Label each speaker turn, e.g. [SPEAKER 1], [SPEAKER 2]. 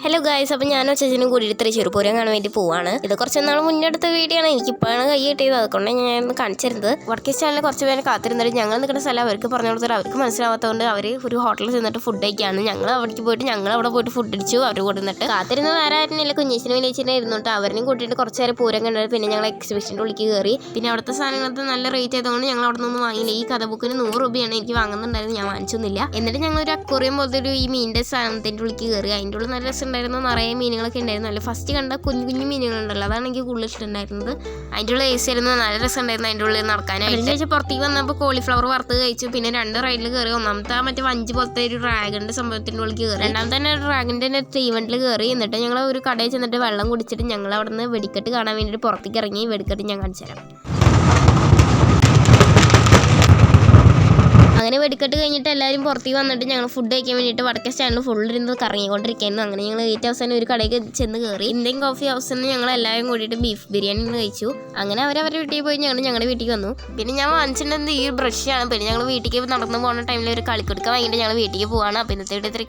[SPEAKER 1] Hello guys, അപ്പോൾ ഞാനും ചേച്ചനും കൂടിയിട്ട് തൃശ്ശൂർ പൂരം കാണാൻ വേണ്ടി പോവാണ്. ഇത് കുറച്ച് നാൾ മുന്നേ എടുത്ത വീഡിയോ ആണ്. എനിക്കിപ്പോഴാണ് കൈ കിട്ടിയത്. അതുകൊണ്ട് ഞാൻ കാണിച്ചിരുന്നത്. വർക്കേസ് ചാനലിൽ കുറച്ച് പേര് കാത്തിരുന്നിട്ട് ഞങ്ങൾ നിൽക്കുന്ന സ്ഥലം അവർക്ക് പറഞ്ഞു കൊടുത്തിട്ട് അവർക്ക് മനസ്സിലാവാത്തതുകൊണ്ട് അവർ ഒരു ഹോട്ടലിൽ ചെന്നിട്ട് ഫുഡ് കഴിക്കുകയാണ്. ഞങ്ങൾ അവിടേക്ക് പോയിട്ട് അവിടെ പോയിട്ട് ഫുഡ് അടിച്ചു. അവർ കൊടുത്തിട്ട് കാത്തിരുന്ന വേറെ ആയിരുന്നില്ല, കുഞ്ഞേച്ചിനും വില്ലേച്ചിനെ ഇരുന്നിട്ട് അവരെയും കൂട്ടിയിട്ട് കുറച്ച് നേരം പൂരം കണ്ടത്. പിന്നെ ഞങ്ങൾ എക്സിബിഷൻ്റെ ഉള്ളിലേക്ക് കയറി. പിന്നെ അവിടുത്തെ സാധനങ്ങൾക്ക് നല്ല റേറ്റ് ആയതുകൊണ്ട് ഞങ്ങൾ അവിടെ നിന്നൊന്നും വാങ്ങിയില്ല. ഈ കഥ ബുക്കിന് 100 രൂപയാണ് എനിക്ക് വാങ്ങുന്നുണ്ടായിരുന്നു. ഞാൻ വാങ്ങിച്ചൊന്നുമില്ല. എന്നിട്ട് ഞങ്ങൾ ഒരു അക്വേറിയം പോലത്തെ ഒരു ഈ മീനിൻ്റെ സാധനത്തിൻ്റെ ഉള്ളിലേക്ക് കയറി. അതിൻ്റെ ഉള്ളിൽ നല്ല രസം ഉണ്ടായിരുന്നു. നിറയെ മീനുകളൊക്കെ ഉണ്ടായിരുന്നു. നല്ല ഫസ്റ്റ് കണ്ട കുഞ്ഞു മീനുകളുണ്ടല്ലോ, അതാണ് എനിക്ക് കൂടുതൽ ഇഷ്ടമുണ്ടായിരുന്നത്. അതിൻ്റെ ഉള്ളിൽ AC ആയിരുന്നു, നല്ല രസം ഉണ്ടായിരുന്നു അതിൻ്റെ ഉള്ളിൽ നടക്കാനായിട്ട്. അതിനുശേഷം പുറത്തേക്ക് വന്നപ്പോൾ കോളിഫ്ലവർ വറുത്ത് കഴിച്ചു. പിന്നെ 2 റൈഡിൽ കയറി. ഒന്നാമത്തെ മറ്റേ വഞ്ചി പോലത്തെ ഒരു ഡ്രാഗണിൻ്റെ സംഭവത്തിൻ്റെ ഉള്ളിൽ കയറി. രണ്ടാമത്തെ തന്നെ ഡ്രാഗണിൻ്റെ തന്നെ തീവണ്ടിൽ കയറി. എന്നിട്ട് ഞങ്ങൾ ഒരു കടയിൽ ചെന്നിട്ട് വെള്ളം കുടിച്ചിട്ട് ഞങ്ങൾ അവിടെ നിന്ന് വെടിക്കെട്ട് കാണാൻ വേണ്ടിയിട്ട് പുറത്തേക്ക് ഇറങ്ങി. വെടിക്കെട്ട് ഞാൻ കാണിച്ചു തരാം. അങ്ങനെ വെടിക്കെട്ട് കഴിഞ്ഞിട്ട് എല്ലാവരും പുറത്തേക്ക് വന്നിട്ട് ഞങ്ങൾ ഫുഡ് കഴിക്കാൻ വേണ്ടിയിട്ട് വടക്കേ സ്റ്റാൻഡിൽ ഫുള്ളിരുന്ന് കറങ്ങിക്കൊണ്ടിരിക്കുന്നു. അങ്ങനെ ഞങ്ങൾ ഏറ്റവും അവസാനം ഒരു കടയിൽ ചെന്ന് കയറി. ഇന്ത്യൻ കോഫി ഹൗസിൽ നിന്ന് ഞങ്ങൾ എല്ലാവരും കൂടിയിട്ട് ബീഫ് ബിരിയാണി കഴിച്ചു. അങ്ങനെ അവരവരുടെ വീട്ടിൽ പോയി ഞങ്ങളുടെ വീട്ടിൽ വന്നു. പിന്നെ ഞാൻ വാങ്ങിച്ചിട്ടുണ്ടെങ്കിൽ ഈ ബ്രഷാണ്. പിന്നെ ഞങ്ങൾ വീട്ടിലേക്ക് നടന്നു പോകുന്ന ടൈമിൽ ഒരു കളിക്കൊടുക്കാൻ വാങ്ങിയിട്ട് ഞങ്ങൾ വീട്ടിലേക്ക് പോവാണ്. അപ്പോൾ ഇന്നത്തെ വീട്ടിൽ